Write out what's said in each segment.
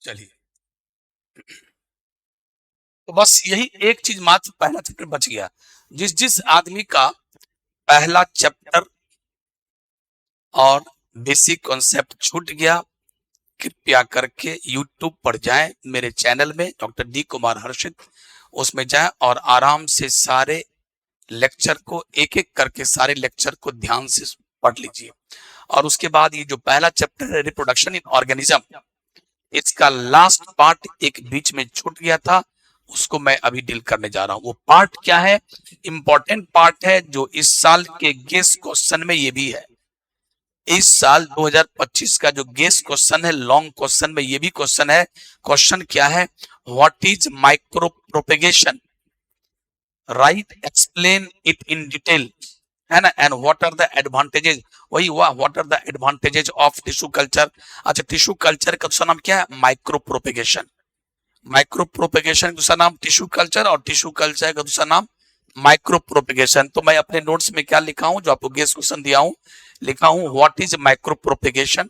चलिए, तो बस यही एक चीज मात्र पहला चैप्टर बच गया। जिस जिस आदमी का पहला चैप्टर और बेसिक कॉन्सेप्ट छूट गया, कृपया करके YouTube पर जाएं, मेरे चैनल में डॉक्टर डी कुमार हर्षित, उसमें जाएं और आराम से सारे लेक्चर को एक एक करके सारे लेक्चर को ध्यान से पढ़ लीजिए। और उसके बाद ये जो पहला चैप्टर है रिप्रोडक्शन इन ऑर्गेनिज्म, इसका लास्ट पार्ट एक बीच में छूट गया था, उसको मैं अभी डील करने जा रहा हूं। वो पार्ट क्या है? इंपॉर्टेंट पार्ट है जो इस साल के गेस्ट क्वेश्चन में ये भी है। इस साल 2025 का जो गेस्ट क्वेश्चन है, लॉन्ग क्वेश्चन में ये भी क्वेश्चन है। क्वेश्चन क्या है? What is micro propagation, right, explain it in detail, है ना, and what are the advantages, वही हुआ, what are the advantages of tissue culture. अच्छा, टिश्यू कल्चर का दूसरा नाम क्या है? Micro propagation. माइक्रो प्रोपेगेशन का दूसरा नाम टिश्यू कल्चर और टिश्यू कल्चर का दूसरा नाम माइक्रो प्रोपेगेशन। तो मैं अपने नोट्स में क्या लिखा हूं, जो आपको गेस्ट क्वेश्चन दिया हूं, लिखा हूं what is micro propagation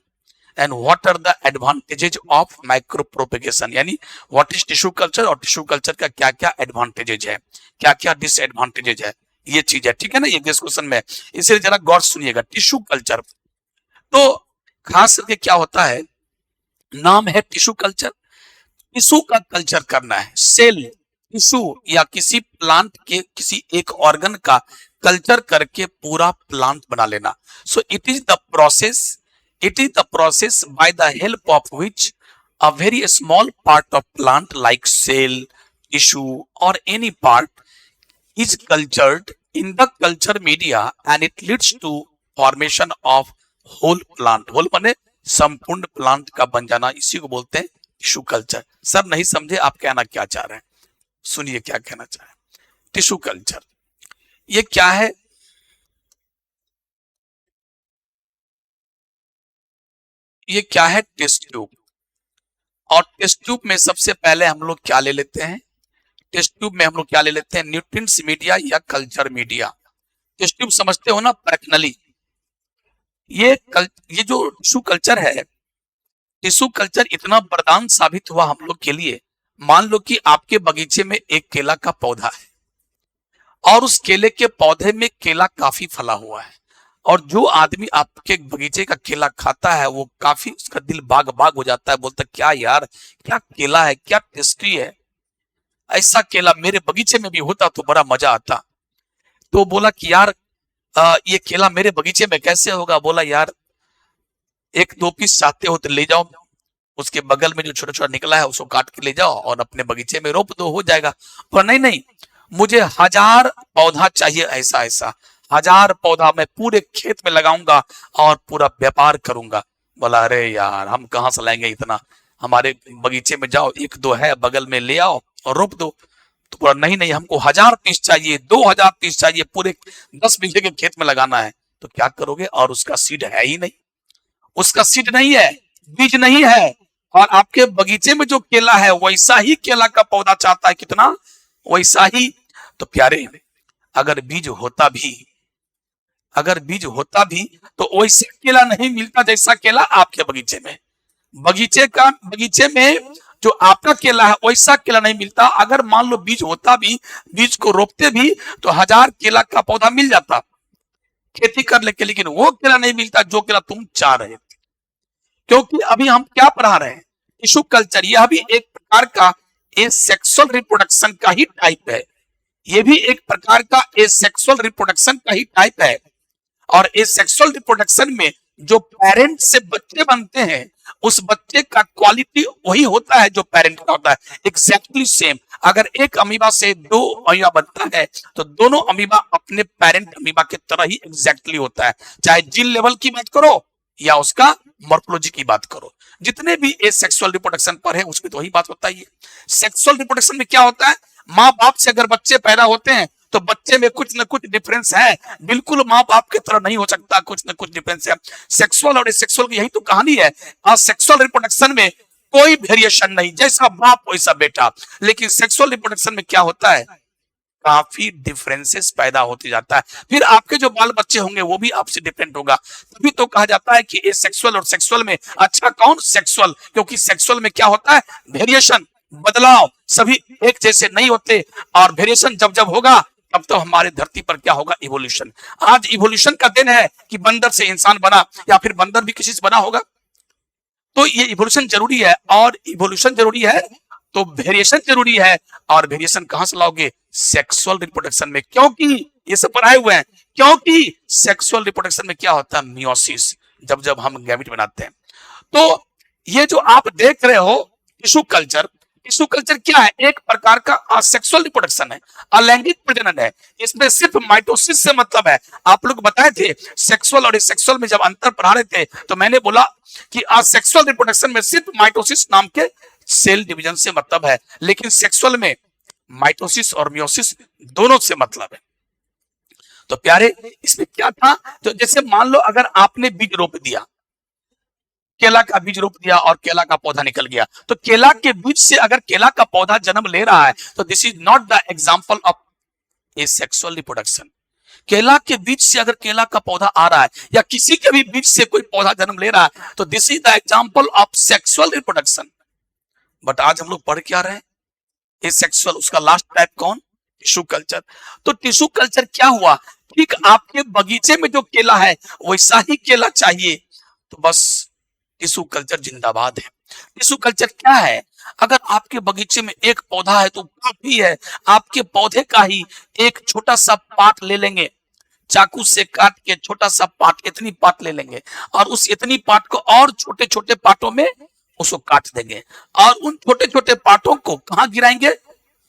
and what are the advantages of micro propagation, यानी व्हाट इज टिश्यू कल्चर और टिश्यू कल्चर का क्या क्या एडवांटेजेस है, क्या क्या डिसएडवांटेजेस है, ये चीज है, ठीक है ना, ये गेस्ट क्वेश्चन में। इसलिए जरा गौर सुनिएगा। टिश्यू कल्चर तो खास करके क्या होता है, नाम है टिश्यू कल्चर, टिश्यू का कल्चर करना है, सेल टिश्यू या किसी प्लांट के किसी एक ऑर्गन का कल्चर करके पूरा प्लांट बना लेना। So it is the process by the help of which a very small part of plant like cell, tissue or any part is cultured in the culture media and it leads to formation of whole plant। whole माने संपूर्ण plant का बन जाना, इसी को बोलते हैं tissue culture. सब नहीं समझे, आप कहना क्या चाह रहे हैं, सुनिए क्या कहना चाह रहे हैं। टिश्यू कल्चर ये क्या है? ये क्या है? Test tube. और टेस्ट ट्यूब में सबसे पहले हम लोग क्या ले लेते हैं? टेस्ट ट्यूब में हम लोग क्या ले लेते हैं? न्यूट्रिएंट्स मीडिया या कल्चर मीडिया। टेस्ट ट्यूब समझते हो ना, पर्सनली। ये जो टिश्यू कल्चर है, टिश्यू कल्चर इतना वरदान साबित हुआ हम लोग के लिए। मान लो कि आपके बगीचे में एक केला का पौधा है और उस केले के पौधे में केला काफी फला हुआ है, और जो आदमी आपके बगीचे का केला खाता है वो काफी, उसका दिल बाग बाग हो जाता है, बोलता क्या यार, क्या केला है, क्या टेस्टी है, ऐसा केला मेरे बगीचे में भी होता तो बड़ा मजा आता। तो बोला कि यार ये केला मेरे बगीचे में कैसे होगा? बोला यार एक दो पीस चाहते हो तो ले जाओ, उसके बगल में जो छोटा छोटा निकला है उसको काट के ले जाओ और अपने बगीचे में रोप दो, हो जाएगा। पर नहीं नहीं, मुझे 1000 पौधा चाहिए, ऐसा ऐसा 1000 पौधा मैं पूरे खेत में लगाऊंगा और पूरा व्यापार करूंगा। बोला अरे यार हम कहाँ से लाएंगे इतना, हमारे बगीचे में जाओ, एक दो है बगल में ले आओ और रोप दो। तो बोला नहीं नहीं, हमको 1000 पीस चाहिए, 2000 पीस चाहिए, पूरे 10 बीघे के खेत में लगाना है। तो क्या करोगे? और उसका सीड है ही नहीं, उसका सीड नहीं है, बीज नहीं है, और आपके बगीचे में जो केला है वैसा ही केला का पौधा चाहता है, कितना वैसा ही। तो प्यारे, अगर बीज होता भी तो वैसा केला नहीं मिलता जैसा केला आपके बगीचे में। बगीचे में जो आपका केला है वैसा केला नहीं मिलता। अगर मान लो बीज होता भी, बीज को रोपते भी तो 1000 केला का पौधा मिल जाता खेती कर लेके, लेकिन वो केला नहीं मिलता जो केला तुम चाह रहे थे। क्योंकि अभी हम क्या पढ़ा रहे हैं? Tissue culture. यह भी एक प्रकार का एसेक्सुअल रिप्रोडक्शन का ही टाइप है, ये भी एक प्रकार का एसेक्सुअल रिप्रोडक्शन का ही टाइप है। और एसेक्सुअल रिप्रोडक्शन में जो पेरेंट से बच्चे बनते हैं, उस बच्चे का क्वालिटी वही होता है जो पेरेंट का होता है, एग्जैक्टली सेम। अगर एक अमीबा से 2 अमीबा बनता है तो दोनों अमीबा अपने पेरेंट अमीबा की तरह ही एग्जैक्टली होता है, चाहे जीन लेवल की बात करो या उसका मॉर्फोलॉजी की बात करो। जितने भी एसेक्सुअल रिप्रोडक्शन पर है उसमें तो वही बात होता है। सेक्सुअल रिप्रोडक्शन में क्या होता है? माँ बाप से अगर बच्चे पैदा होते हैं तो बच्चे में कुछ न कुछ डिफरेंस है, बिल्कुल माँ बाप की तरह नहीं हो सकता, कुछ न कुछ डिफरेंस है। सेक्सुअल और एसेक्सुअल की यही तो कहानी है। सेक्सुअल रिप्रोडक्शन में कोई वेरिएशन नहीं, जैसा बाप वैसा बेटा। लेकिन सेक्सुअल रिप्रोडक्शन में क्या होता है? काफी डिफरेंसेस पैदा होते जाता है। फिर आपके जो बाल बच्चे होंगे वो भी आपसे डिफरेंट होगा। तभी तो कहा जाता है कि एसेक्सुअल और सेक्सुअल में अच्छा कौन? सेक्सुअल। क्योंकि सेक्सुअल में क्या होता है? वेरिएशन, बदलाव, सभी एक जैसे नहीं होते। और वेरिएशन जब जब होगा तब तो हमारे धरती पर क्या होगा? इवोल्यूशन। आज इवोल्यूशन का दिन है कि बंदर से इंसान बना, या फिर बंदर भी किसी से बना होगा। तो ये इवोल्यूशन जरूरी है, और इवोल्यूशन जरूरी है तो वेरिएशन जरूरी है। और वेरिएशन कहां से लाओगे? सेक्सुअल रिप्रोडक्शन में। क्योंकि ये सब पढ़ाए हुए हैं, क्योंकि सेक्सुअल रिप्रोडक्शन में क्या होता है? मियोसिस, जब जब हम गैमेट बनाते हैं। तो ये जो आप देख रहे हो टिश्यू कल्चर, टिश्यू कल्चर क्या है? एक प्रकार का असेक्सुअल रिप्रोडक्शन है, अलैंगिक प्रजनन है। इसमें सिर्फ माइटोसिस से मतलब है। आप लोग बताए थे सेक्सुअल और एसेक्सुअल में जब अंतर पढ़ा रहे थे, तो मैंने बोला कि असेक्सुअल रिप्रोडक्शन में सिर्फ माइटोसिस नाम के सेल डिवीजन से मतलब है, लेकिन सेक्सुअल में माइटोसिस और मियोसिस दोनों से मतलब है। तो प्यारे, इसमें क्या था? तो जैसे मान लो अगर आपने बीज रोप दिया, केला का बीज रोप दिया और केला का पौधा निकल गया, तो केला के बीज से अगर केला का पौधा जन्म ले रहा है, तो this is not the example of A sexual reproduction. केला के बीज से अगर केला का पौधा आ रहा है, या किसी के भी बीज से कोई पौधा जन्म ले रहा है, तो this is the example of sexual reproduction. But आज हम लोग पढ़ क्या रहे हैं? ए सेक्सुअल। उसका लास्ट टाइप कौन? Tissue culture. तो टिश्यू कल्चर क्या हुआ? ठीक आपके बगीचे में जो केला है वैसा ही केला चाहिए, तो बस टिश्यू कल्चर जिंदाबाद है। टिश्यू कल्चर क्या है? अगर आपके बगीचे में एक पौधा है तो काफी है, आपके पौधे का ही एक छोटा सा पार्ट ले लेंगे, चाकू से काट के छोटा सा पार्ट, इतनी पार्ट ले लेंगे, और उस इतनी पार्ट को और छोटे छोटे पार्टों में उसको काट देंगे, और उन छोटे छोटे पार्टों को कहां गिराएंगे?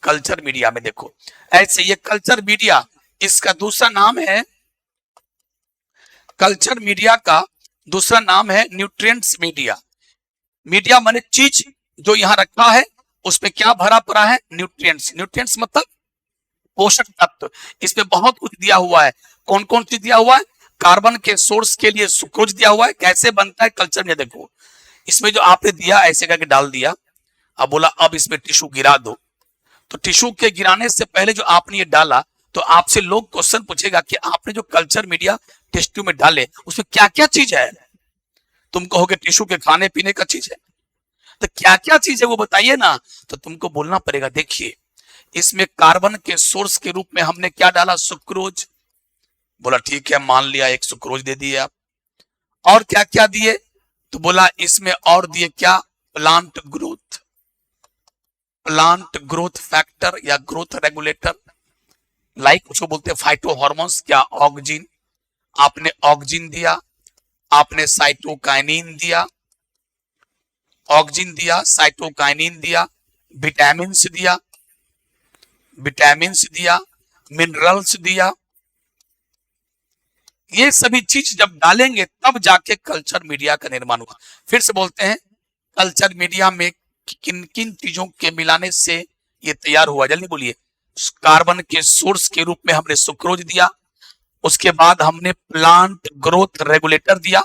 कल्चर मीडिया में। देखो ऐसे, ये कल्चर मीडिया, इसका दूसरा नाम है, कल्चर मीडिया का दूसरा नाम है न्यूट्रिएंट्स मीडिया। मीडिया माने चीज जो यहाँ रखा है उसमें क्या भरा पड़ा है? न्यूट्रिएंट्स। न्यूट्रिएंट्स मतलब पोषक तत्व। इसमें बहुत कुछ दिया हुआ है। कौन कौन चीज दिया हुआ है? कार्बन के सोर्स के लिए सुक्रोज दिया हुआ है। कैसे बनता है कल्चर में? देखो इसमें जो आपने दिया ऐसे करके डाल दिया, अब बोला अब इसमें टिश्यू गिरा दो। तो टिश्यू के गिराने से पहले जो आपने ये डाला, तो आपसे लोग क्वेश्चन पूछेगा कि आपने जो कल्चर मीडिया टिश्यू में डाले उसमें क्या क्या चीज है? तुम कहोगे टिश्यू के खाने पीने का चीज है। तो क्या क्या चीज है वो बताइए ना। तो तुमको बोलना पड़ेगा, देखिए इसमें कार्बन के सोर्स के रूप में हमने क्या डाला? सुक्रोज। बोला ठीक है, मान लिया, एक सुक्रोज दे दिए आप। और क्या क्या दिए? तो बोला इसमें और दिए क्या? Plant growth, plant growth factor या ग्रोथ रेगुलेटर, लाइक उसको बोलते हैं फाइटो हॉर्मोन्स। क्या? ऑक्सिन। आपने ऑक्सिन दिया, आपने साइटोकाइनिन दिया, ऑक्सिन दिया, साइटोकाइनिन दिया, विटामिन्स दिया, विटामिन्स दिया, मिनरल्स दिया। ये सभी चीज जब डालेंगे तब जाके कल्चर मीडिया का निर्माण हुआ। फिर से बोलते हैं, कल्चर मीडिया में किन किन चीजों के मिलाने से ये तैयार हुआ? जल्दी बोलिए। कार्बन के सोर्स के रूप में हमने सुक्रोज दिया, उसके बाद हमने प्लांट ग्रोथ रेगुलेटर दिया।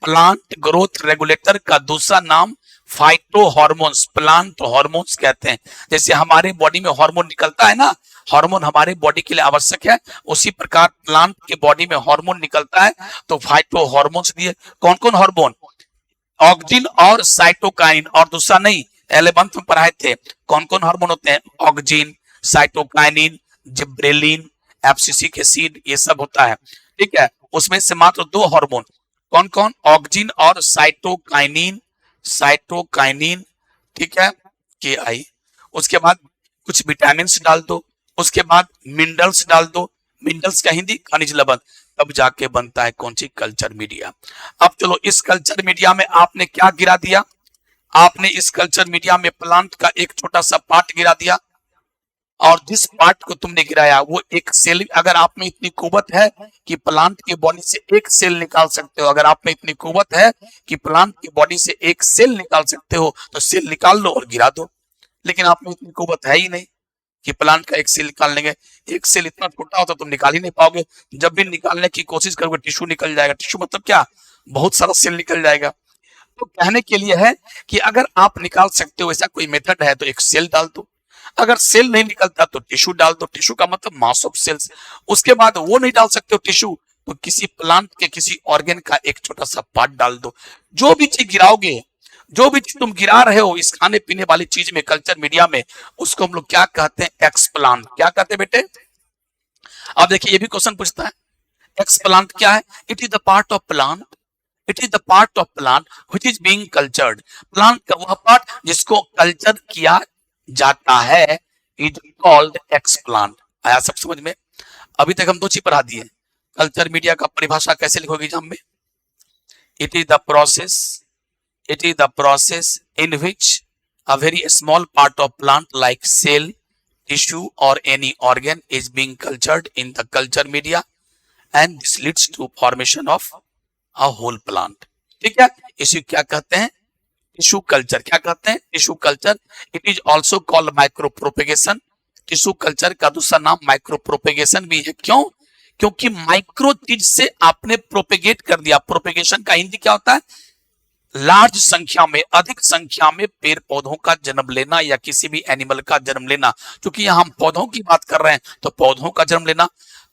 प्लांट ग्रोथ रेगुलेटर का दूसरा नाम फाइटो हॉर्मोन्स, प्लांट हॉर्मोन्स कहते हैं। जैसे हमारे बॉडी में हार्मोन निकलता है ना, हार्मोन हमारे बॉडी के लिए आवश्यक है, उसी प्रकार प्लांट के बॉडी में हार्मोन निकलता है, तो फाइटो हॉर्मोन्स दिए। कौन कौन हार्मोन? ऑक्सिन और साइटोकाइन। और दूसरा नहीं, 11th में पढ़ाए थे कौन कौन हार्मोन होते हैं? Auxin, cytokinin, gibberellin, abscisic acid, ये सब होता है। ठीक है, उसमें से मात्र दो हार्मोन, कौन कौन? ऑक्सिन और साइटोकाइनिन, साइटोकाइनिन, ठीक है, के आई। उसके बाद कुछ विटामिन डाल दो, उसके बाद मिनरल्स डाल दो, मिनरल्स का हिंदी खनिज लवण, तब जाके बनता है कौन सी? Culture media. अब चलो, इस कल्चर मीडिया में आपने क्या गिरा दिया? आपने इस कल्चर मीडिया में प्लांट का एक छोटा सा पार्ट गिरा दिया, और जिस पार्ट को तुमने गिराया वो एक सेल, अगर आप में इतनी कुवत है कि प्लांट की बॉडी से एक सेल निकाल सकते हो, अगर आप में इतनी कुवत है कि प्लांट की बॉडी से एक सेल निकाल सकते हो, तो सेल निकाल लो और गिरा दो। लेकिन आप में इतनी कुवत है ही नहीं कि प्लांट का एक सेल निकाल लेंगे। एक सेल इतना छोटा होता तुम निकाल ही नहीं पाओगे। जब भी निकालने की कोशिश करोगे टिश्यू निकल जाएगा। टिश्यू मतलब क्या? बहुत सारा सेल निकल जाएगा। तो कहने के लिए है कि अगर आप निकाल सकते हो, ऐसा कोई मेथड है, तो एक सेल डाल दो। अगर सेल नहीं निकलता तो टिश्यू डाल दो, टिश्यू का मतलब मास ऑफ सेल्स। उसके बाद वो नहीं डाल सकते हो टिश्यू, तो किसी प्लांट के किसी ऑर्गेन का एक छोटा सा पार्ट डाल दो। जो भी चीज गिराओगे, जो भी चीज तुम गिरा रहे हो इस खाने पीने वाली चीज में, कल्चर मीडिया में, उसको हम लोग क्या कहते हैं? एक्सप्लांट। क्या कहते हैं बेटे? अब देखिए ये भी क्वेश्चन पूछता है, एक्सप्लांट क्या है? It is the part of plant, it is the part of plant which is being cultured. Plant का वह पार्ट जिसको कल्चर किया जाता है इज कॉल्ड एक्सप्लांट। आया सब समझ में? अभी तक हम दो चीज पढ़ा दिए। कल्चर मीडिया का परिभाषा कैसे लिखोगे एग्जाम में? It is the process, it is the process in which a very small part of plant like cell, tissue or any organ is being cultured in the culture media and this leads to formation of a whole plant। ठीक है, इसे क्या कहते हैं? Tissue culture. क्या कहते हैं? Tissue culture. It is also called micro propagation. Tissue culture का दूसरा नाम माइक्रो प्रोपेगेशन भी है। क्यों? क्योंकि माइक्रो चीज से आपने प्रोपेगेट कर दिया। प्रोपेगेशन का हिंदी क्या होता है? लार्ज संख्या में, अधिक संख्या में पेड़ पौधों का जन्म लेना या किसी भी एनिमल का जन्म लेना। क्योंकि यहां हम पौधों की बात कर रहे हैं तो पौधों का जन्म लेना,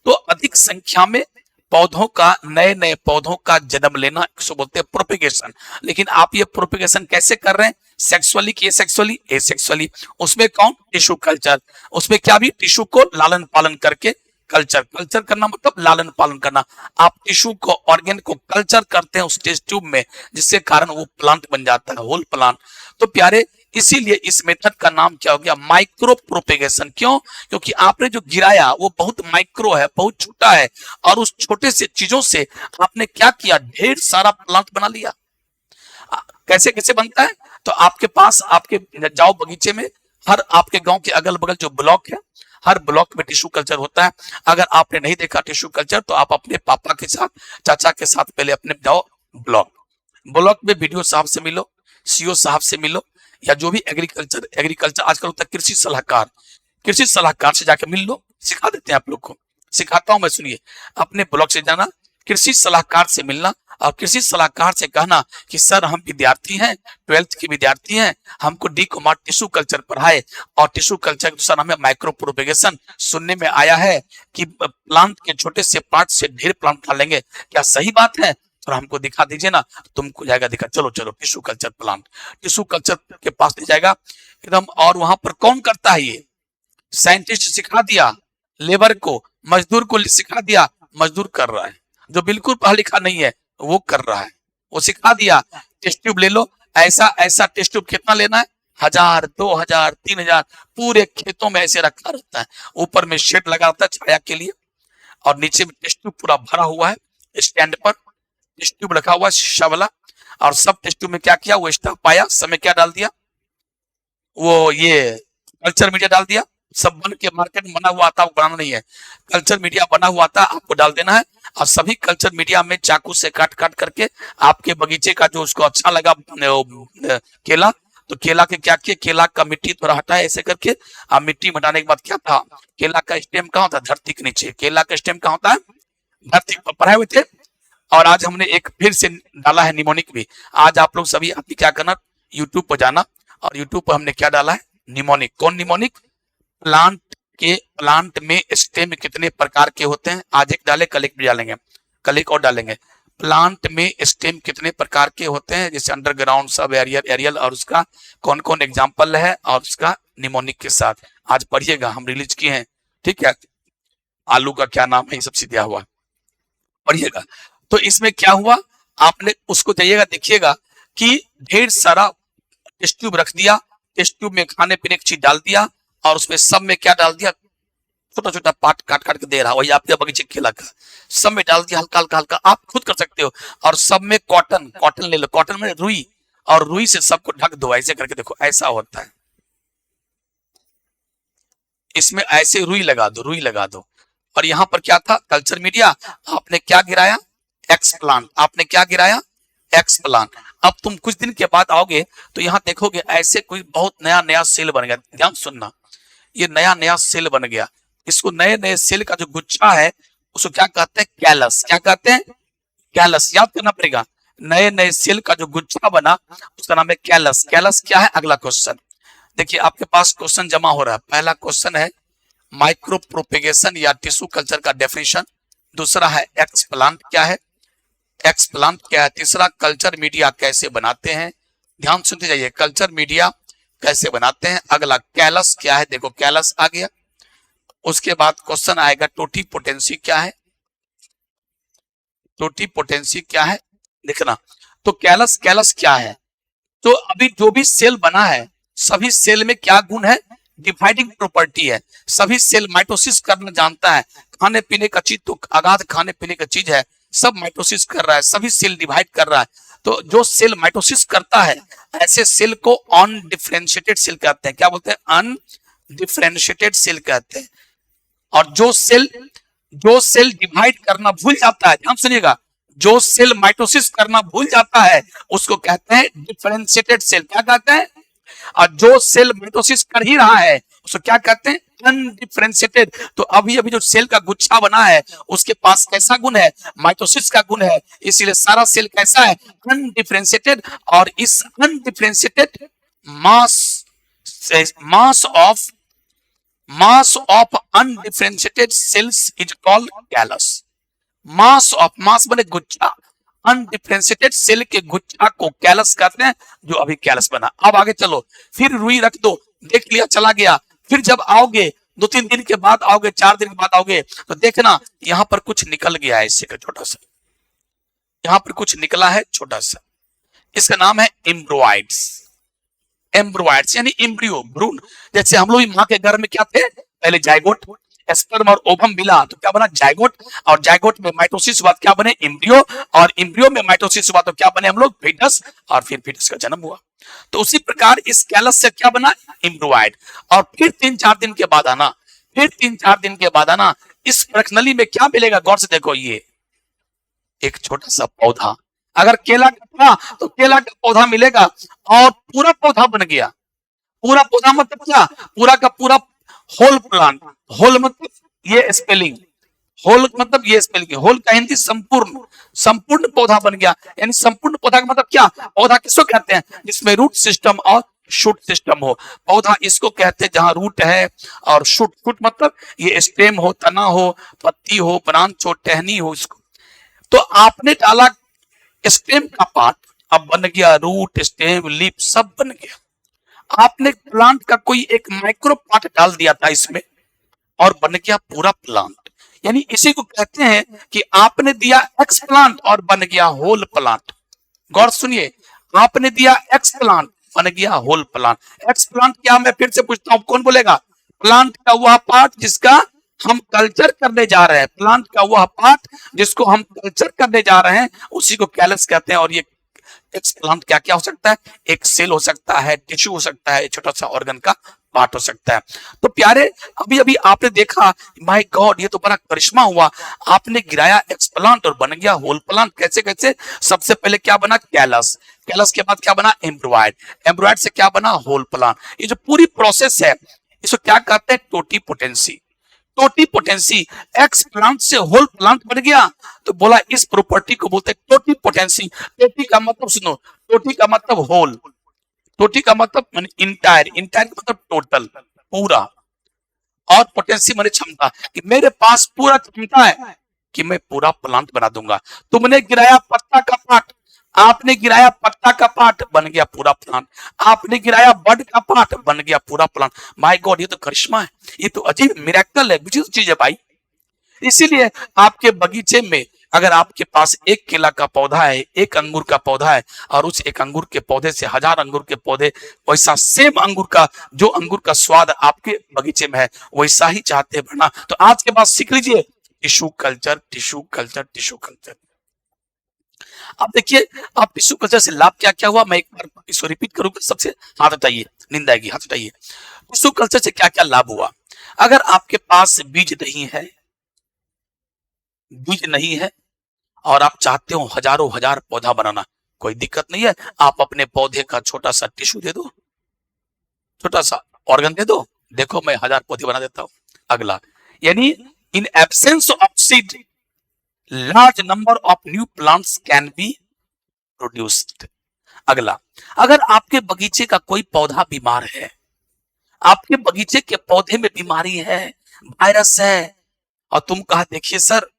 तो अधिक संख्या में पौधों का, नए नए पौधों का जन्म लेना, इसको बोलते हैं प्रोपेगेशन। लेकिन आप ये प्रोपेगेशन कैसे कर रहे हैं? सेक्सुअली कि एसेक्सुअली? एसेक्सुअली। उसमें कौन? Tissue culture. उसमें क्या भी? टिश्यू को लालन पालन करके कल्चर। कल्चर करना मतलब लालन पालन करना। आप टिश्यू को, ऑर्गेन को कल्चर करते हैं उस टेस्ट ट्यूब में, जिसके कारण वो प्लांट बन जाता है, होल प्लांट। तो प्यारे, इसीलिए इस मेथड का नाम क्या हो गया? Micro propagation. क्यों? क्योंकि आपने जो गिराया वो बहुत माइक्रो है, बहुत छोटा है, और उस छोटे से चीजों से आपने क्या किया? ढेर सारा प्लांट बना लिया। कैसे कैसे बनता है? तो आपके पास, आपके जाओ बगीचे में, हर आपके गांव के अगल बगल जो ब्लॉक है, हर ब्लॉक में टिश्यू कल्चर होता है। अगर आपने नहीं देखा टिश्यू कल्चर तो आप अपने पापा के साथ, चाचा के साथ पहले अपने जाओ ब्लॉक, ब्लॉक में बीडीओ साहब से मिलो, सीओ साहब से मिलो, या जो भी एग्रीकल्चर आजकल होता है, कृषि सलाहकार से जाके मिल लो। सिखा देते हैं आप लोग को, सिखाता हूं मैं, सुनिए। अपने ब्लॉक से जाना, कृषि सलाहकार से मिलना, और कृषि सलाहकार से कहना कि सर हम विद्यार्थी हैं, 12th के विद्यार्थी हैं, हमको डी कुमार टिश्यू कल्चर पढ़ाए, और टिश्यू कल्चर का दूसरा नाम है माइक्रो प्रोपेगेशन। सुनने में आया है कि प्लांट के छोटे से पार्ट से ढेर प्लांट उठा लेंगे, क्या सही बात है? तो हमको दिखा दीजिए ना। तुमको जाएगा दिखा, चलो चलो tissue culture plant, tissue culture के पास ले जाएगा एकदम। और वहां पर कौन करता है ये? साइंटिस्ट सिखा दिया, लेबर को, मजदूर को सिखा दिया, मजदूर कर रहा है। जो बिल्कुल पढ़ा लिखा नहीं है वो कर रहा है, वो सिखा दिया। टेस्ट ट्यूब ले लो, ऐसा ऐसा टेस्ट ट्यूब कितना लेना है? 1000, 2000, 3000, पूरे खेतों में ऐसे रखा रहता है। ऊपर में शेड लगा रहता है छाया के लिए, और नीचे में टेस्ट ट्यूब पूरा भरा हुआ है। स्टैंड पर टेस्ट ट्यूब रखा हुआ है शीशा वाला, और सब टेस्ट ट्यूब में क्या किया? वो स्टाफ पाया, समय क्या डाल दिया? वो ये कल्चर मीडिया डाल दिया। सब बन के मार्केट में बना हुआ आता है, वो बनाना नहीं है, कल्चर मीडिया बना हुआ आता है, आपको डाल देना है। और सभी कल्चर मीडिया में चाकू से काट काट करके आपके बगीचे का जो उसको अच्छा लगा केला, तो केला के क्या किए? केला का मिट्टी थोड़ा हटाया ऐसे करके। अब मिट्टी हटाने के बाद क्या था? केला का स्टेम कहाँ होता है? धरती के नीचे। केला का स्टेम कहाँ होता है? धरती पर। पढ़ाए हुए थे। और आज हमने एक फिर से डाला है निमोनिक भी। आज आप लोग सभी आदमी क्या करना? यूट्यूब पर जाना, और यूट्यूब पर हमने क्या डाला है? निमोनिक। कौन निमोनिक? प्लांट में स्टेम कितने प्रकार के होते हैं, आज एक डाले, कल एक भी डालेंगे, कल एक और डालेंगे। प्लांट में स्टेम कितने प्रकार के होते हैं, जैसे अंडरग्राउंड, सब एरियल, और उसका कौन कौन एग्जाम्पल है, और उसका निमोनिक के साथ आज पढ़िएगा, हम रिलीज किए हैं। ठीक है, आलू का क्या नाम है, ये सब दिया हुआ, पढ़िएगा। तो इसमें क्या हुआ? आपने उसको जाइएगा, देखिएगा कि ढेर सारा टेस्ट ट्यूब रख दिया, टेस्ट ट्यूब में खाने पीने की चीज डाल दिया, और उसमें सब में क्या डाल दिया? छोटा छोटा पार्ट काट काट के दे रहा, वही आपके बगीचे केला का, सब में डाल दिया हल्का हल्का हल्का, आप खुद कर सकते हो। और सब में कॉटन ले लो, कॉटन में रुई, और रुई से सबको ढक दो, ऐसे करके देखो, ऐसा होता है। इसमें ऐसे रुई लगा दो, रुई लगा दो। और यहाँ पर क्या था? Culture media. आपने क्या गिराया? एक्सप्लांट। आपने क्या गिराया? एक्सप्लांट। अब तुम कुछ दिन के बाद आओगे तो यहाँ देखोगे ऐसे कोई बहुत नया नया सेल बन गया। ध्यान सुनना, ये नया नया सेल बन गया। इसको नए नए सेल का जो गुच्छा है उसको क्या कहते हैं? कैलस। क्या कहते हैं? कैलस। याद करना पड़ेगा। नए नए सेल का जो गुच्छा बना उसका नाम है कैलस। कैलस क्या है? अगला क्वेश्चन। देखिए आपके पास क्वेश्चन जमा हो रहा है। पहला क्वेश्चन है माइक्रो प्रोपेगेशन या टिश्यू कल्चर का डेफिनेशन। दूसरा है एक्सप्लांट क्या है, एक्सप्लांट क्या है। तीसरा कल्चर मीडिया कैसे बनाते हैं, ध्यान सुनते जाइए, कल्चर मीडिया कैसे बनाते हैं। अगला कैलस क्या है, देखो कैलस आ गया। उसके बाद क्वेश्चन आएगा टोटीपोटेंसी क्या है, टोटीपोटेंसी क्या है लिखना। तो कैलस, कैलस क्या है, तो अभी जो भी सेल बना है सभी सेल में क्या गुण है, डिवाइडिंग प्रॉपर्टी है। सभी सेल माइटोसिस करना जानता है, खाने पीने का चीज तो अगाध खाने पीने का चीज है, सब माइटोसिस कर रहा है, सभी सेल डिवाइड कर रहा है। तो जो सेल माइटोसिस करता है ऐसे सेल को अनडिफरेंशिएटेड सेल कहते हैं। क्या बोलते हैं, अनडिफरेंशिएटेड सेल कहते हैं। और जो सेल डिवाइड करना भूल जाता है, ध्यान सुनिएगा, जो सेल माइटोसिस करना भूल जाता है उसको कहते हैं डिफरेंशिएटेड सेल। क्या कहते हैं, और जो सेल माइटोसिस कर ही रहा है उसको क्या कहते हैं, अनडिफरेंशिएटेड। तो अभी अभी जो सेल का गुच्छा बना है उसके पास कैसा गुण है, माइटोसिस का गुण है, इसीलिए सारा सेल कैसा है, अनडिफरेंशिएटेड। और इस undifferentiated mass of undifferentiated cells is called callus. Mass बने गुच्छा, अनडिफरेंशिएटेड सेल के गुच्छा को कैलस कहते हैं, जो अभी कैलस बना। अब आगे चलो, फिर रुई रख दो, देख लिया चला गया। फिर जब आओगे 2-3 दिन के बाद आओगे, 4 दिन के बाद आओगे तो देखना यहां पर कुछ निकल गया है, इससे का छोटा सा, यहां पर कुछ निकला है छोटा सा, इसका नाम है एम्ब्रोइड्स। एम्ब्रोइड्स यानी एम्ब्रियो, भ्रूण। जैसे हम लोग माँ के गर्भ में क्या थे, पहले जाइगोट, स्पर्म और ओवम मिला तो क्या बना, जाइगोट। और जाइगोट में माइटोसिस हुआ, क्या बने, एम्ब्रियो। और एम्ब्रियो में माइटोसिस हुआ तो क्या बने हम लोग, फीटस। और फिर फीटस का जन्म हुआ। तो उसी प्रकार इस कैलस से क्या बना, एम्ब्रोइड। और फिर 3-4 दिन के बाद आना, फिर 3-4 दिन के बाद आना, इस प्रश्नली में क्या मिलेगा, गौर से देखो, ये एक छोटा सा पौधा। अगर केला का था तो केला का पौधा मिलेगा, और पूरा पौधा बन गया। पूरा पौधा मतलब क्या, पूरा का पूरा होल प्लांट। होल मतलब ये स्पेलिंग, होल मतलब ये स्पेलिंग, होल का हिंदी संपूर्ण, संपूर्ण पौधा बन गया। यानी संपूर्ण पौधा का मतलब क्या, पौधा किसको कहते हैं, जिसमें रूट सिस्टम और शूट सिस्टम हो। पौधा इसको कहते हैं जहां रूट है और शूट, शूट मतलब ये स्टेम हो, तना हो, पत्ती हो, ब्रांच हो, टहनी हो। इसको तो आपने डाला स्टेम का पार्ट, अब बन गया रूट, स्टेम, लीफ, सब बन गया। आपने प्लांट का कोई एक माइक्रो पार्ट डाल दिया था इसमें और बन गया पूरा प्लांट। यानी इसी को कहते हैं कि आपने दिया एक्स प्लांट और बन गया होल प्लांट। गौर सुनिए, आपने दिया एक्स प्लांट, बन गया होल प्लांट। एक्स प्लांट क्या, मैं फिर से पूछता हूं, कौन बोलेगा, प्लांट का वह पार्ट जिसका हम कल्चर करने जा रहे हैं, प्लांट का वह पार्ट जिसको हम कल्चर करने जा रहे हैं उसी को कैलस कहते हैं। और ये एक्सप्लांट क्या क्या हो सकता है, एक सेल हो सकता है, टिश्यू हो सकता है, छोटा सा ऑर्गन का पार्ट हो सकता है। तो प्यारे, अभी अभी आपने देखा, माय गॉड, ये तो बड़ा करिश्मा हुआ। आपने गिराया एक्सप्लांट और बन गया होल प्लांट। कैसे कैसे, सबसे पहले क्या बना, कैलस, कैलस के बाद क्या बना, एम्ब्रॉयड, एम्ब्रॉयड से क्या बना, होल प्लांट। ये जो पूरी प्रोसेस है इसको क्या कहते हैं, टोटीपोटेंसी। टोटीपोटेंसी, एक्स प्लांट से होल प्लांट बन गया तो बोला इस प्रॉपर्टी को बोलते हैं टोटीपोटेंसी। टोटी का मतलब सुनो, टोटी का मतलब होल, टोटी का मतलब माने इंटायर, इंटायर का मतलब टोटल, पूरा। और पोटेंसी माने क्षमता, कि मेरे पास पूरा क्षमता है कि मैं पूरा प्लांट बना दूंगा। तुमने गिराया पत्ता का पार्ट, आपने गिराया पत्ता का पार्ट, बन गया पूरा प्लांट। आपने गिराया बड का पार्ट, बन गया पूरा प्लांट। माय गॉड, ये तो करिश्मा है, ये तो अजीब मिरेकल है, मुझे चीज है भाई। इसीलिए आपके बगीचे में अगर आपके पास एक केला का पौधा है, एक अंगूर का पौधा है, और उस एक अंगूर के पौधे से 1000 अंगूर के पौधे, वैसा सेम अंगूर का, जो अंगूर का स्वाद आपके बगीचे में है वैसा ही चाहते हैं बढ़ना। तो आज के बाद सीख लीजिए tissue culture, tissue culture, tissue culture. अब देखिए, आप टिश्यू कल्चर से लाभ क्या क्या हुआ, मैं एक बार इसको रिपीट करूंगा, सबसे हाथ हटाइए, नींद आएगी, हाथ हटाइए। टिश्यू कल्चर से क्या क्या लाभ हुआ, अगर आपके पास बीज नहीं है, बीज नहीं है और आप चाहते हो हजारों हजार पौधा बनाना, कोई दिक्कत नहीं है। आप अपने पौधे का छोटा सा टिश्यू दे दो, छोटा सा ऑर्गन दे दो, देखो मैं 1000 पौधे बना देता हूं। अगला, यानी in absence of seed large number of new plants can be produced. अगला, अगर आपके बगीचे का कोई पौधा बीमार है, आपके बगीचे के पौधे में बीमारी है, वायरस है, और तुम कहा देखिए सर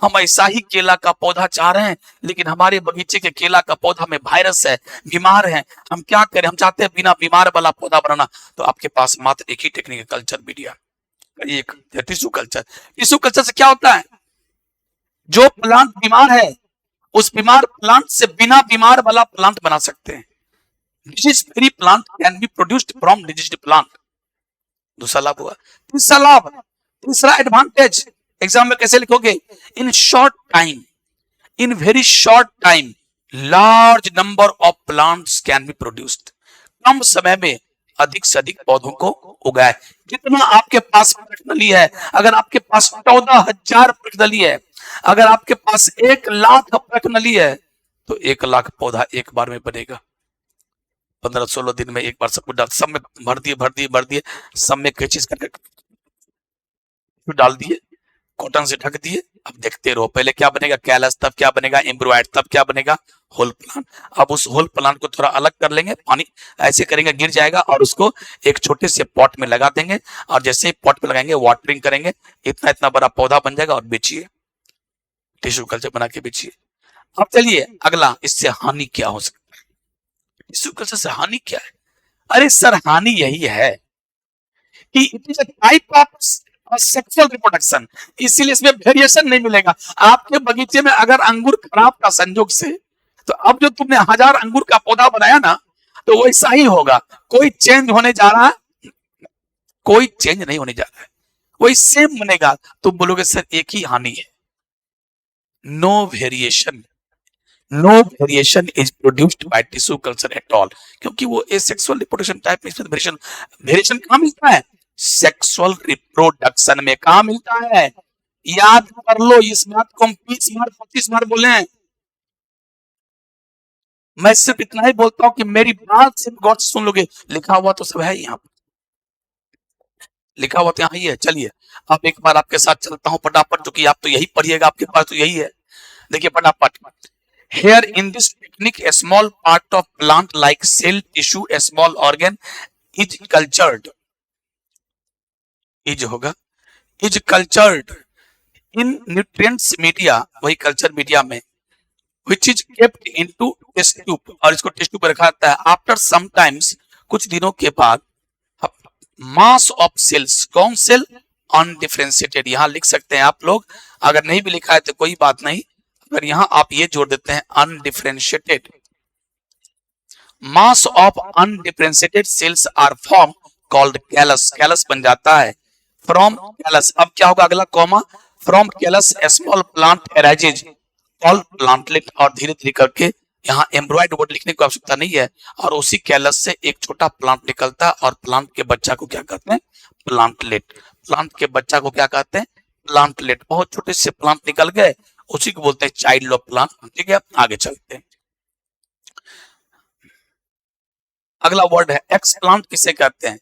हम ऐसा ही केला का पौधा चाह रहे हैं, लेकिन हमारे बगीचे के केला का पौधा में वायरस है, बीमार है, हम क्या करें, हम चाहते हैं बिना बीमार वाला पौधा बनाना। तो आपके पास मात्र एक ही टेक्निक है, कल्चर मीडिया, एक टिश्यू कल्चर। टिश्यू कल्चर से क्या होता है, जो प्लांट बीमार है उस बीमार प्लांट से बिना बीमार वाला प्लांट बना सकते हैं। Disease free plant can be produced from diseased plant. दूसरा लाभ हुआ। तीसरा लाभ, तीसरा एडवांटेज एग्जाम में कैसे लिखोगे, in short time, in very short time large number of plants can be produced. कम समय में अधिक से अधिक पौधों को उगाए। जितना आपके पास प्रश्नली है, अगर आपके पास 14,000 प्रश्नली है, अगर आपके पास 1,00,000 प्रश्नली है, तो 1,00,000 पौधा एक बार में बनेगा। 15-16 दिन में एक बार सब कुछ सब में भर दिए, सब में कई चीज डाल दिए, कॉटन से ढक दिए। अब देखते रहो, पहले क्या बनेगा कैलस, तब क्या बनेगा एम्ब्रोइड, तब क्या बनेगा होल प्लांट। अब उस होल प्लांट को थोड़ा अलग कर लेंगे, पानी ऐसे करेंगे गिर जाएगा, और उसको एक छोटे से पॉट में लगा देंगे, और जैसे ही पॉट में लगाएंगे वाटरिंग करेंगे, इतना इतना बड़ा पौधा बन जाएगा, और बेचिए, टिश्यू कल्चर बना के बेचिए। अब चलिए अगला, इससे हानि क्या हो सकता है, टिश्यू कल्चर से हानि क्या है। अरे सर हानि यही है कि it is a type of sexual reproduction, इसीलिए इसमें वेरिएशन नहीं मिलेगा। आपके बगीचे में अगर अंगूर खराब का संजोग से, तो अब जो तुमने 1000 अंगूर का पौधा बनाया ना, तो वैसा ही होगा, कोई चेंज होने जा रहा है, कोई चेंज नहीं होने जा रहा है, वही सेम बनेगा। तुम बोलोगे सर एक ही हानि है, no variation, no variation is produced by tissue culture at all, क्योंकि वो एसेक्सुअल रिप्रोडक्शन टाइप में, इसमें वेरिएशन, वेरिएशन कहां मिलता है, सेक्सुअल रिप्रोडक्शन में। कहां मिलता है, याद कर लो, इस बात को हम 20 बार 25 बार बोले हैं। मैं सिर्फ इतना ही बोलता हूं कि मेरी बात सिर्फ गौर से सुन लोगे, लिखा हुआ तो सब है यहाँ पर, लिखा हुआ तो यहाँ ही है। चलिए अब एक बार आपके साथ चलता हूं फटाफट, क्योंकि आप तो यही पढ़िएगा, आपके पास तो यही है। देखिए फटाफट, here in this technique a small part of plant like cell tissue, a small organ is cultured, is होगा, is cultured in nutrients media, वही कल्चर मीडिया में, which is kept into test tube, और इसको test tube पर रखा जाता है। After sometimes, कुछ दिनों के बाद, मास ऑफ सेल्स, कौन सेल, अनडिफरेंशिएटेड, यहां लिख सकते हैं आप लोग, अगर नहीं भी लिखा है तो कोई बात नहीं, अगर यहां आप ये जोड़ देते हैं undifferentiated, mass of undifferentiated cells are form called callus, callus बन जाता है। फ्रॉम कैलस, अब क्या होगा अगला comma, from callus a small plant arises called plantlet, और धीरे धीरे करके यहाँ एम्ब्रॉयड वर्ड लिखने की आवश्यकता नहीं है, और उसी कैलस से एक छोटा प्लांट निकलता है, और प्लांट के बच्चा को क्या कहते हैं, प्लांटलेट। प्लांट के बच्चा को क्या कहते हैं, प्लांटलेट। बहुत छोटे से प्लांट निकल गए, उसी को बोलते हैं चाइल्ड ऑफ प्लांट। ठीक है, आगे चलते हैं। अगला वर्ड है एक्स प्लांट, किसे कहते हैं,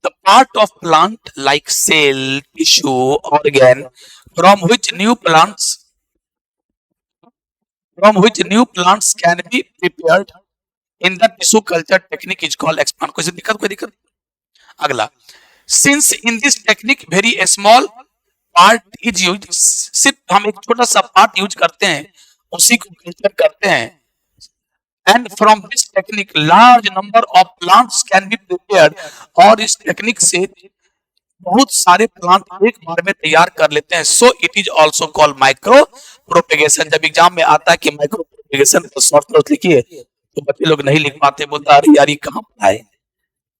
the part of plant like cell, tissue, organ from which new plants can be prepared in the tissue culture technique is called explant। कोई दिक्कत, कोई दिक्कत। अगला, since in this technique very small part is used, सिर्फ हम एक छोटा सा पार्ट यूज करते हैं, उसी को कल्चर करते हैं, and from this technique large number of plants can be prepared, और इस टेक्निक से बहुत सारे प्लांट एक बार में तैयार कर लेते हैं। So it is also called micro propagation. जब एग्जाम में आता है कि माइक्रो प्रोपेगेशन तो शॉर्ट नोट लिखिए, तो बच्चे लोग नहीं लिख पाते, बोलता अरे यार ये कहाँ पढ़ाए,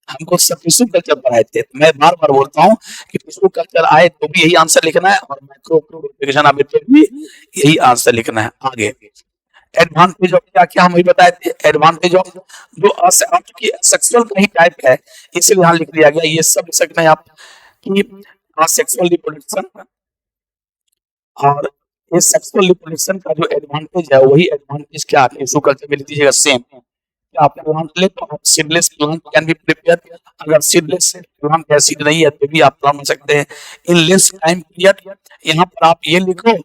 हमको सब टिश्यू कल्चर पढ़ाए थे। तो मैं बार बार बोलता हूँ कि टिश्यू कल्चर आए तो भी यही आंसर लिखना है, और माइक्रो प्रोपेगेशन आए तो भी यही आंसर लिखना है। आगे एडवांटेज ऑफ क्या क्या हम वही बताए थे, एडवांटेज ऑफ जो सेक्सुअल का ही टाइप है, इसलिए यहाँ लिख दिया गया। ये सब लिख सकते हैं आप कि सेक्सुअल रिप्रोडक्शन, और ये सेक्सुअल रिप्रोडक्शन का जो एडवांटेज है वही एडवांटेज क्या है, टिश्यू कल्चर में लिख दीजिएगा सेम। आप प्लांट ले तो आप seedless plant can be prepare, अगर सीडलेस प्लांट या सीड नहीं है तो भी आप प्लांट बना सकते हैं इन लेस टाइम पीरियड। यहाँ पर आप ये लिखो,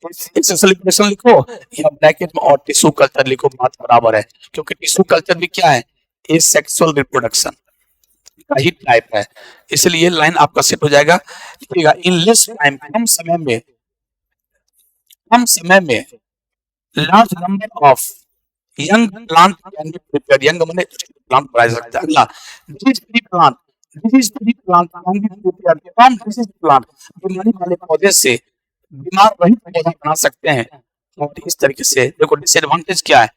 सेक्सुअल रिप्रोडक्शन लिखो, या ब्रैकेट में और टिश्यू कल्चर लिखो, बात बराबर है, क्योंकि टिश्यू कल्चर भी क्या है, ए सेक्सुअल रिप्रोडक्शन। का ही टाइप है, इसलिए लाइन आपका सेट हो जाएगा। लिखिएगा इन लेस टाइम, कम समय में large number of young plant can be prepared. Young माने प्लांट बढ़ाया जा सकता है। अगला disease free plant can be prepared from disease plant. बीमारी वाले पौधे से बीमार रहित पौधा बना सकते हैं। और इस तरीके से देखो डिसएडवांटेज क्या है,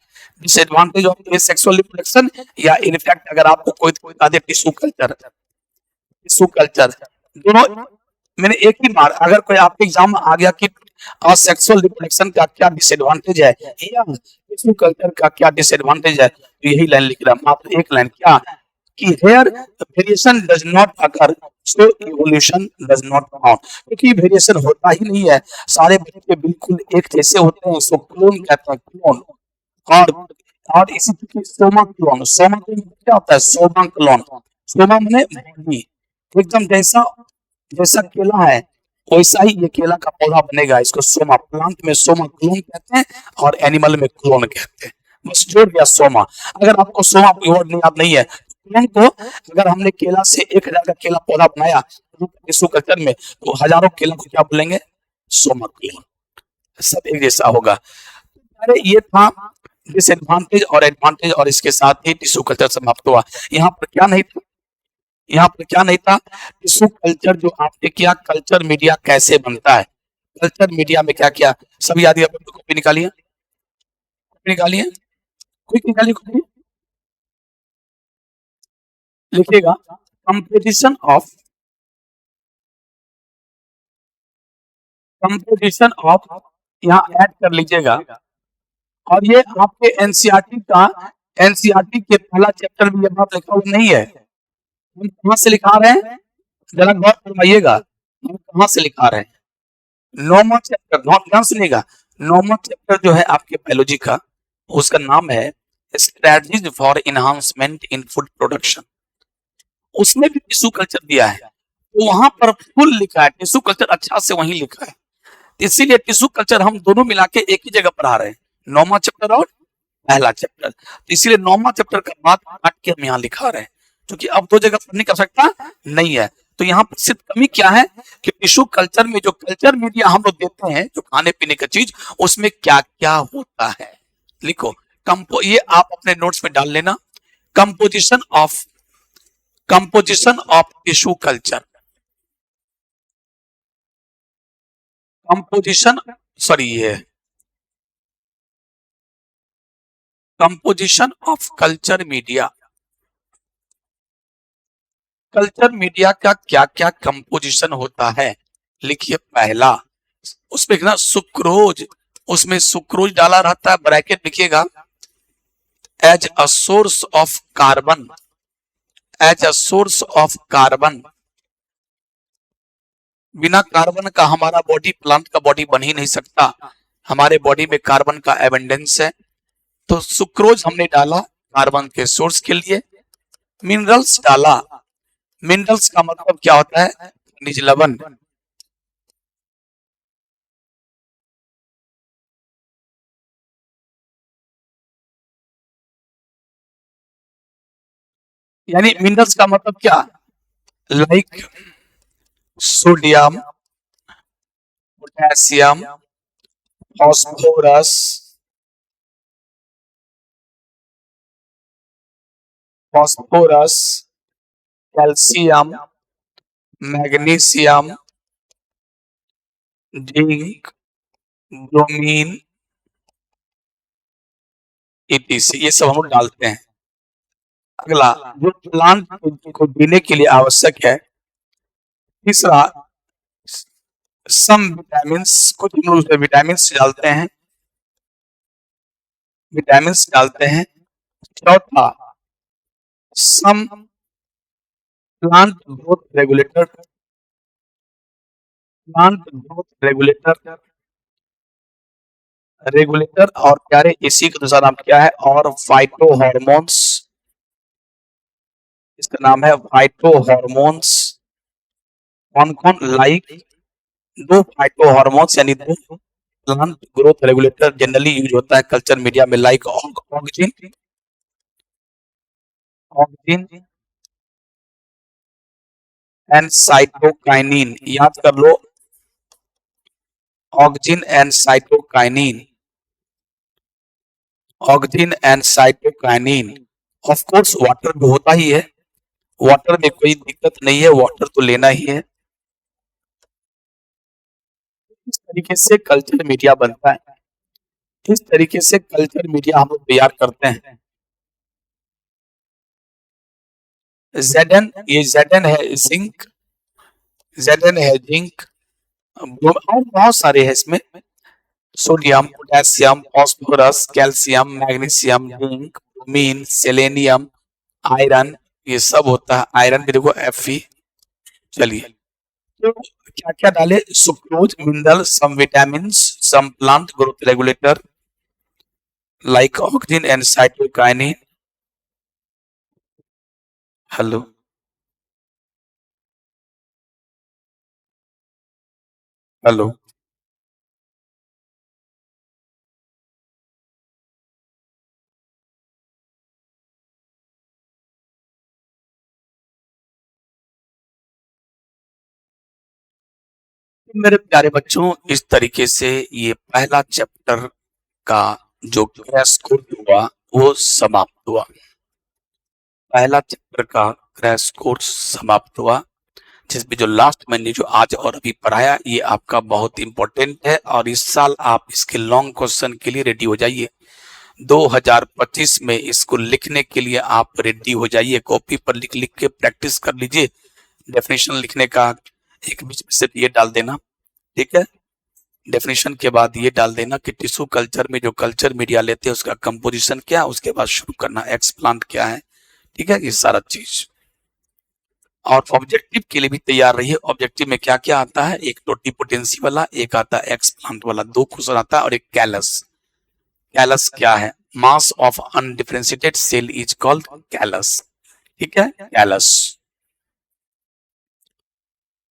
डिसएडवांटेज ऑफ सेक्सुअल रिप्रोडक्शन, या इनफैक्ट अगर आपको कोई बता दे टिश्यू कल्चर दोनों मैंने एक ही बार, अगर कोई आपके एग्जाम में आ गया कि सेक्सुअल रिप्रोडक्शन का क्या डिसएडवांटेज है या टिश्यू कल्चर का क्या डिसएडवांटेज है, तो यही लाइन लिख रहा मात्र एक लाइन, क्या कि here variation does not occur so evolution does not count. क्योंकि वेरिएशन होता ही नहीं है, सारे बच्चे बिल्कुल एक जैसे होते हैं, इसको क्लोन कहते हैं, क्लोन। और इसी तरीके सोमा क्लोन क्या होता है, सोमा क्लोन, सोमा माने बॉडी, एकदम जैसा जैसा केला है वैसा ही ये केला का पौधा बनेगा। इसको सोमा, प्लांट में सोमा क्लोन कहते हैं और एनिमल में क्लोन कहते हैं। बस जोड़ दिया सोमा। अगर आपको सोमा वर्ड नहीं याद नहीं है, क्लोन को अगर हमने केला से 1000 का केला पौधा बनाया टिश्यू कल्चर में, तो हजारों केला को क्या बोलेंगे, सोमा क्लोन। सब एक जैसा होगा। अरे ये था डिसएडवांटेज और एडवांटेज, और इसके साथ ही टिश्यू कल्चर समाप्त हुआ। यहाँ पर क्या नहीं था, टिश्यू कल्चर जो आपने किया, कल्चर मीडिया कैसे बनता है, कल्चर मीडिया में क्या क्या सब याद है। कॉपी निकालिए, क्विक निकालिए कॉपी, लिखिएगा कंपोजिशन ऑफ, यहाँ ऐड कर लीजिएगा। और ये आपके एनसीईआरटी के पहला चैप्टर में ये बात लिखा हुआ नहीं है। हम कहाँ से लिखा रहे हैं, जरा गौर फरमाइएगा, हम कहाँ से लिखा रहे हैं। नौवां चैप्टर, ध्यान सुनिएगा, नौवां चैप्टर जो है आपके बायोलॉजी का, उसका नाम है strategies for enhancement in food production. उसमें भी टिश्यू कल्चर दिया है, तो वहां पर फुल लिखा है, टिश्यू कल्चर अच्छा से वहीं लिखा है। इसीलिए टिश्यू कल्चर हम दोनों मिला के एक ही जगह पढ़ा रहे हैं, नौवां चैप्टर और पहला चैप्टर। तो इसीलिए नौवां चैप्टर का बात काट के हम यहाँ लिखा रहे हैं, क्योंकि अब दो जगह पढ़ने की आवश्यकता नहीं है। तो यहाँ पर सिर्फ कमी क्या है कि टिश्यू कल्चर में जो कल्चर मीडिया हम लोग देते हैं, जो खाने पीने का चीज, उसमें क्या क्या होता है लिखो। ये आप अपने नोट्स में डाल लेना, composition of tissue culture, composition of culture media. Culture media का क्या क्या कंपोजिशन होता है, लिखिए पहला, उसमें ना सुक्रोज, उसमें सुक्रोज डाला रहता है, ब्रैकेट लिखिएगा, as a source of carbon, बिना कार्बन का हमारा बॉडी, प्लांट का बॉडी बन ही नहीं सकता, हमारे बॉडी में कार्बन का एबंडेंस है। तो सुक्रोज हमने डाला कार्बन के सोर्स के लिए। मिनरल्स डाला, मिनरल्स का मतलब क्या होता है, खनिज लवण, यानी मिनरल्स का मतलब क्या, like sodium, potassium, phosphorus, calcium, magnesium, zinc, bromine, ETC, ये सब हम लोग डालते हैं। अगला जो प्लांट को जीने के लिए आवश्यक है, तीसरा सम विटामिन्स, कुछ हम लोग विटामिन्स डालते हैं, चौथा सम प्लांट ग्रोथ रेगुलेटर, और प्यारे इसी का दूसरा नाम क्या है, और फाइटो हार्मोन्स, इसका नाम है फाइटो हार्मोन्स। कौन कौन, लाइक दो फाइटो हार्मोन्स यानी दो plant growth regulator generally use होता है कल्चर मीडिया में, लाइक ऑक्सिन एंड साइटोकाइनिन, याद कर लो, auxin and cytokinin, auxin and cytokinin. Of course water भी होता ही है, वाटर में कोई दिक्कत नहीं है, वाटर तो लेना ही है। इस तरीके से कल्चर मीडिया बनता है, इस तरीके से कल्चर मीडिया हम लोग तैयार करते हैं। जेडन, ये जेडन है जिंक, जेडन है जिंक, और बहुत सारे हैं इसमें, sodium, potassium, phosphorus, calcium, magnesium, zinc, bromine, selenium, iron, ये सब होता है। आयरन भी देखो Fe। चलिए, तो क्या क्या डाले, sucrose, mineral, some vitamin, some plant growth regulator like auxin and cytokinin. Hello, hello, मेरे प्यारे बच्चों, इस तरीके से ये पहला चैप्टर का जो क्रैश कोर्स हुआ वो समाप्त हुआ। पहला चैप्टर का क्रैश कोर्स समाप्त हुआ, जिसमें जो लास्ट मैंने जो आज और अभी पढ़ाया ये आपका बहुत इंपॉर्टेंट है, और इस साल आप इसके लॉन्ग क्वेश्चन के लिए रेडी हो जाइए। 2025 में इसको लिखने के लिए आप रेडी हो जाइए, कॉपी पर लिख लिख के प्रैक्टिस कर लीजिए। डेफिनेशन लिखने का एक बीच में से ये डाल देना, ठीक है। डेफिनेशन के बाद ये डाल देना कि टिश्यू कल्चर में जो कल्चर मीडिया लेते हैं उसका कंपोजिशन क्या है, उसके बाद शुरू करना एक्सप्लांट क्या है, ठीक है, ये सारा चीज। और ऑब्जेक्टिव के लिए भी तैयार रहिए। ऑब्जेक्टिव में क्या क्या आता है, एक टोटिपोटेंसी वाला, एक आता है एक्सप्लांट वाला, 2 क्वेश्चन आता है, और एक कैलस। कैलस क्या है, mass of undifferentiated cell is called callus, ठीक है, कैलस।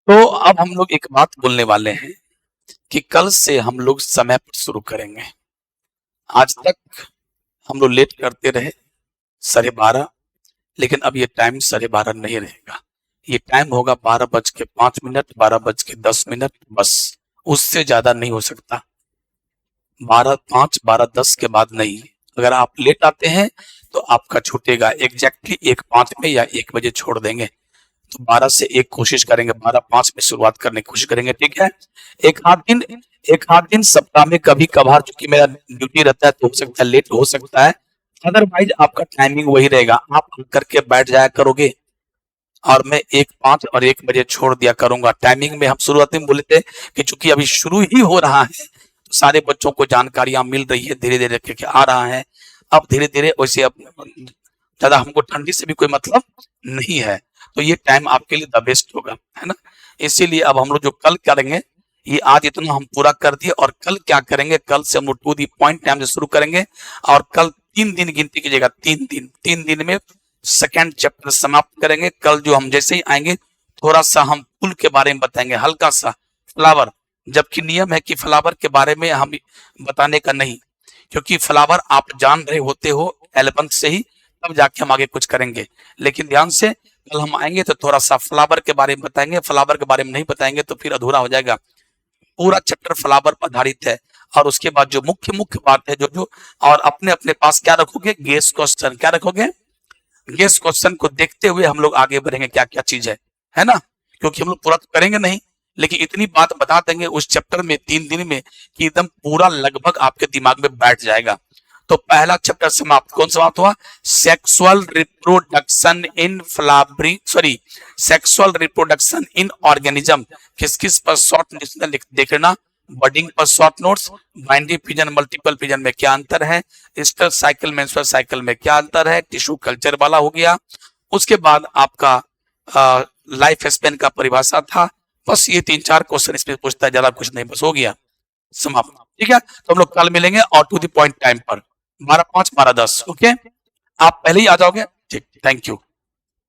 तो अब हम लोग एक बात बोलने वाले हैं कि कल से हम लोग समय पर शुरू करेंगे। आज तक हम लोग लेट करते रहे 12:30, लेकिन अब ये टाइम 12:30 नहीं रहेगा, ये टाइम होगा 12:05, 12:10, बस उससे ज्यादा नहीं हो सकता। 12:05, 12:10 के बाद नहीं। अगर आप लेट आते हैं तो आपका छूटेगा, एग्जैक्टली 1:05 में या 1 बजे छोड़ देंगे। तो 12 से 1 कोशिश करेंगे, 12:05 में शुरुआत करने की कोशिश करेंगे, ठीक है। एक आध दिन एक आध दिन सप्ताह में कभी कभार, चूंकि मेरा ड्यूटी रहता है तो हो सकता है लेट हो सकता है, अदरवाइज आपका टाइमिंग वही रहेगा। आप करके बैठ जाया करोगे और मैं 1:05 और 1 बजे छोड़ दिया करूंगा। टाइमिंग में हम शुरुआत में बोले थे कि चूंकि अभी शुरू ही हो रहा है तो सारे बच्चों को जानकारियां मिल रही है, धीरे धीरे करके आ रहा है। अब धीरे धीरे वैसे अब ज्यादा हमको ठंडी से भी कोई मतलब नहीं है, तो ये टाइम आपके लिए द बेस्ट होगा, है ना। इसीलिए अब हम लोग जो कल करेंगे, ये आज इतना हम पूरा कर दिए, और कल क्या करेंगे, कल से हम लोग टू दी पॉइंट टाइम से शुरू करेंगे। और कल 3 दिन गिनती कीजिएगा, 3 दिन में सेकेंड चैप्टर समाप्त करेंगे। कल जो हम जैसे ही आएंगे थोड़ा सा हम फूल के बारे में बताएंगे, हल्का सा फ्लावर, जबकि नियम है कि फ्लावर के बारे में हम बताने का नहीं, क्योंकि फ्लावर आप जान रहे होते हो 11th से ही, तब जाके हम आगे कुछ करेंगे। लेकिन ध्यान से कल हम आएंगे तो थोड़ा सा फ्लावर के बारे में बताएंगे, फ्लावर के बारे में नहीं बताएंगे तो फिर अधूरा हो जाएगा। पूरा चैप्टर फ्लावर पर आधारित है। और उसके बाद जो मुख्य मुख्य बात है, जो जो और अपने अपने पास क्या रखोगे, गेस क्वेश्चन, क्या रखोगे, गेस क्वेश्चन को देखते हुए हम लोग आगे बढ़ेंगे, क्या क्या चीज है ना। क्योंकि हम लोग पूरा तो करेंगे नहीं, लेकिन इतनी बात बता देंगे उस चैप्टर में 3 दिन में कि एकदम पूरा लगभग आपके दिमाग में बैठ जाएगा। तो पहला चैप्टर समाप्त, कौन समाप्त हुआ, sexual reproduction in flowering, sorry, sexual reproduction in organism. किस किस पर शॉर्ट देख लेना, बडिंग पर short notes, binding fission multiple fission में क्या अंतर है, स्टर साइकिल मेंस्ट्रुअल साइकिल में क्या अंतर है, टिश्यू कल्चर वाला हो गया। उसके बाद आपका लाइफ स्पेन का परिभाषा था। बस ये 3-4 क्वेश्चन इसमें पूछता है, ज्यादा कुछ नहीं, बस हो गया समाप्त, ठीक है। तो हम लोग कल मिलेंगे और टू द पॉइंट टाइम पर 12:05, 12:10, ओके। आप पहले ही आ जाओगे, ठीक, थैंक यू।